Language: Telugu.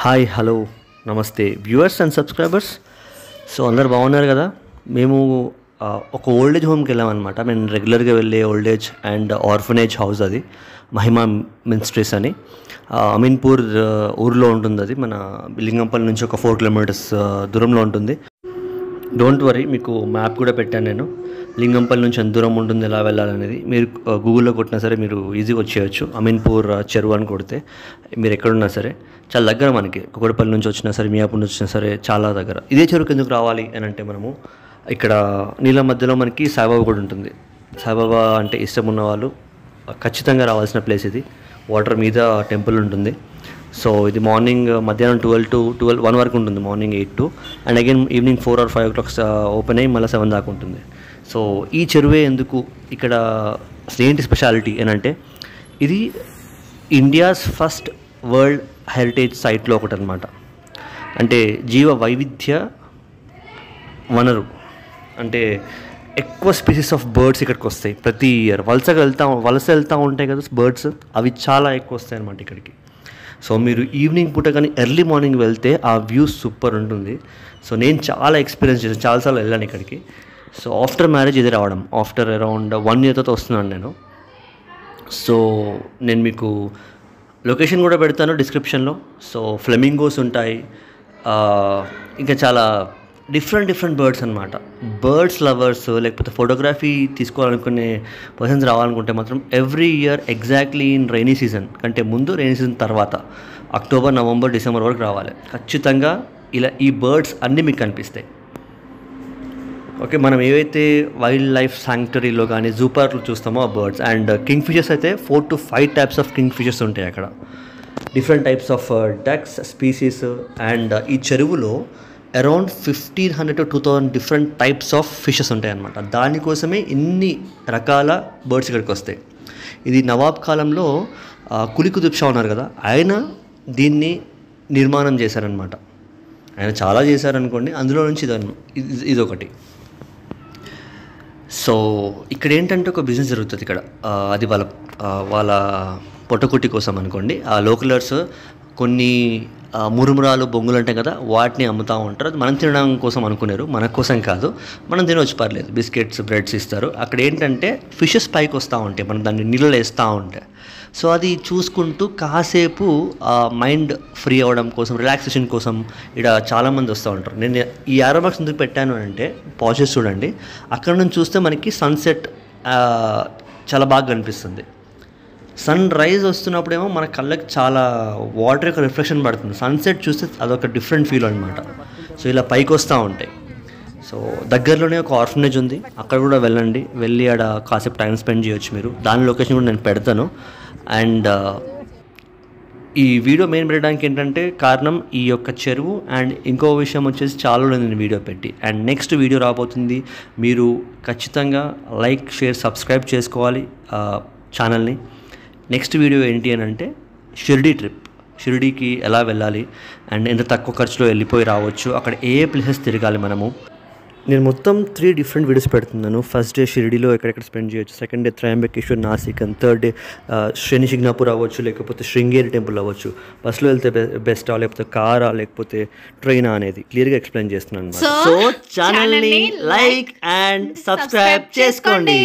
హాయ్ హలో నమస్తే వ్యూవర్స్ అండ్ సబ్స్క్రైబర్స్. సో అందరు బాగున్నారు కదా. మేము ఒక ఓల్డ్ ఏజ్ హోమ్కి వెళ్ళామన్నమాట. మేము రెగ్యులర్గా వెళ్ళే old age and orphanage house, అది మహిమా మినిస్ట్రీస్ అని అమీన్పూర్ ఊర్లో ఉంటుంది. అది మన లింగంపల్లి నుంచి ఒక 4 కిలోమీటర్స్ దూరంలో ఉంటుంది. డోంట్ వరీ, మీకు మ్యాప్ కూడా పెట్టాను నేను. లింగంపల్లి నుంచి ఎంత దూరం ఉంటుంది, ఎలా వెళ్ళాలనేది మీరు గూగుల్లో కొట్టినా సరే మీరు ఈజీగా వచ్చేయచ్చు. అమీన్పూర్ చెరువు అని కొడితే మీరు ఎక్కడున్నా సరే చాలా దగ్గర. మనకి కుకట్పల్లి నుంచి వచ్చినా సరే, మియాపూర్ నుంచి వచ్చినా సరే చాలా దగ్గర. ఇదే చెరువుకి ఎందుకు రావాలి అని అంటే, మనము ఇక్కడ నీళ్ళ మధ్యలో మనకి సాయిబాబా కూడా ఉంటుంది. సాయిబాబా అంటే ఇష్టం ఉన్న వాళ్ళు ఖచ్చితంగా రావాల్సిన ప్లేస్ ఇది. వాటర్ మీద టెంపుల్ ఉంటుంది. సో ఇది మార్నింగ్ మధ్యాహ్నం 12 to 1 వరకు ఉంటుంది. Morning 8 to and again evening 4 or 5 o'clock open అయ్యి మళ్ళీ 7 దాకా ఉంటుంది. సో ఈ చెరువే ఎందుకు ఇక్కడ ఏంటి స్పెషాలిటీ అని అంటే, ఇది ఇండియాస్ ఫస్ట్ వరల్డ్ హెరిటేజ్ సైట్లో ఒకటి అనమాట. అంటే జీవ వైవిధ్య వనరు. అంటే ఎక్కువ స్పీసీస్ ఆఫ్ బర్డ్స్ ఇక్కడికి వస్తాయి ప్రతి ఇయర్. వలస వెళ్తూ ఉంటాయి కదా బర్డ్స్, అవి చాలా ఎక్కువ వస్తాయి అనమాట ఇక్కడికి. సో మీరు ఈవినింగ్ పూట కానీ ఎర్లీ మార్నింగ్ వెళ్తే ఆ వ్యూ సూపర్ ఉంటుంది. సో నేను చాలా ఎక్స్పీరియన్స్ చేశాను, చాలాసార్లు వెళ్ళాను ఇక్కడికి. సో ఆఫ్టర్ మ్యారేజ్ ఇది రావడం, ఆఫ్టర్ అరౌండ్ 1 year తర్వాత వస్తున్నాను నేను. సో నేను మీకు లొకేషన్ కూడా పెడతాను డిస్క్రిప్షన్లో. సో ఫ్లెమింగోస్ ఉంటాయి, ఇంకా చాలా డిఫరెంట్ బర్డ్స్ అనమాట. బర్డ్స్ లవర్స్ లేకపోతే ఫోటోగ్రఫీ తీసుకోవాలనుకునే పర్సన్స్ రావాలనుకుంటే మాత్రం every year exactly in rainy season కంటే ముందు, రైనీ సీజన్ తర్వాత అక్టోబర్, నవంబర్, డిసెంబర్ వరకు రావాలి. ఖచ్చితంగా ఇలా ఈ బర్డ్స్ అన్నీ మీకు కనిపిస్తాయి. ఓకే, మనం ఏవైతే వైల్డ్ లైఫ్ శాంక్టరీలో కానీ జూ పార్క్లో చూస్తామో ఆ బర్డ్స్. అండ్ కింగ్ ఫిషెస్ అయితే 4 to 5 types of king fishes ఉంటాయి అక్కడ. Different types of ducks species. And ఈ చెరువులో around 1500 to 2000 different types of fishes ఉంటాయి అన్నమాట. దానికోసమే ఇన్ని రకాల బర్డ్స్ ఇక్కడికి వస్తాయి. ఇది నవాబ్ కాలంలో కులీ కుతుబ్ షా ఉన్నారు కదా, ఆయన దీన్ని నిర్మాణం చేశారనమాట. ఆయన చాలా చేశారనుకోండి, అందులో నుంచి ఇదొకటి. సో ఇక్కడ ఏంటంటే ఒక బిజినెస్ జరుగుతుంది ఇక్కడ. అది వాళ్ళ పొట్టకుట్టి కోసం అనుకోండి. ఆ లోకలర్స్ కొన్ని మురుమురాలు, బొంగులు ఉంటాయి కదా, వాటిని అమ్ముతూ ఉంటారు. అది మనం తినడం కోసం అనుకున్నారు, మన కోసం కాదు. మనం తినవచ్చు, పర్లేదు. బిస్కెట్స్, బ్రెడ్స్ ఇస్తారు. అక్కడ ఏంటంటే ఫిషెస్ పైకి వస్తూ ఉంటాయి, మనం దాన్ని నీళ్ళలో వేస్తూ ఉంటాయి. సో అది చూసుకుంటూ కాసేపు మైండ్ ఫ్రీ అవ్వడం కోసం, రిలాక్సేషన్ కోసం ఇక్కడ చాలామంది వస్తూ ఉంటారు. నేను ఈ ARRowMax ఎందుకు పెట్టాను అంటే, పాచెస్ చూడండి, అక్కడ నుంచి చూస్తే మనకి సన్సెట్ చాలా బాగా కనిపిస్తుంది. సన్ రైజ్ వస్తున్నప్పుడేమో మన కళ్ళకి చాలా వాటర్ యొక్క రిఫ్లెక్షన్ పడుతుంది. సన్సెట్ చూస్తే అదొక డిఫరెంట్ ఫీల్ అనమాట. సో ఇలా పైకి వస్తూ ఉంటాయి. సో దగ్గరలోనే ఒక ఆర్ఫనేజ్ ఉంది, అక్కడ కూడా వెళ్ళండి. వెళ్ళి ఆడ కాసేపు టైం స్పెండ్ చేయొచ్చు మీరు. దాని లొకేషన్ కూడా నేను పెడతాను. అండ్ ఈ వీడియో మెయిన్ పెట్టడానికి ఏంటంటే కారణం ఈ యొక్క చెరువు. అండ్ ఇంకో విషయం వచ్చేసి, చాలా నేను వీడియో పెట్టి, అండ్ నెక్స్ట్ వీడియో రాబోతుంది. మీరు ఖచ్చితంగా లైక్, షేర్, సబ్స్క్రైబ్ చేసుకోవాలి ఛానల్ని. నెక్స్ట్ వీడియో ఏంటి అని అంటే, షిర్డీ ట్రిప్. షిర్డీకి ఎలా వెళ్ళాలి అండ్ ఎంత తక్కువ ఖర్చులో వెళ్ళిపోయి రావచ్చు, అక్కడ ఏ ప్లేసెస్ తిరగాలి మనము. నేను మొత్తం 3 డిఫరెంట్ వీడియోస్ పెడుతున్నాను. ఫస్ట్ డే షిర్డీలో ఎక్కడెక్కడ స్పెండ్ చేయొచ్చు, second day Trimbakeshwar, Nashik, and third day Shani Shingnapur అవ్వచ్చు, లేకపోతే శృంగేరి టెంపుల్ అవ్వచ్చు. బస్సులో వెళ్తే బెస్టా, లేకపోతే కారా, లేకపోతే ట్రైనా అనేది క్లియర్గా ఎక్స్ప్లెయిన్ చేస్తున్నాను. సో ఛానల్ని లైక్ అండ్ సబ్స్క్రైబ్ చేసుకోండి.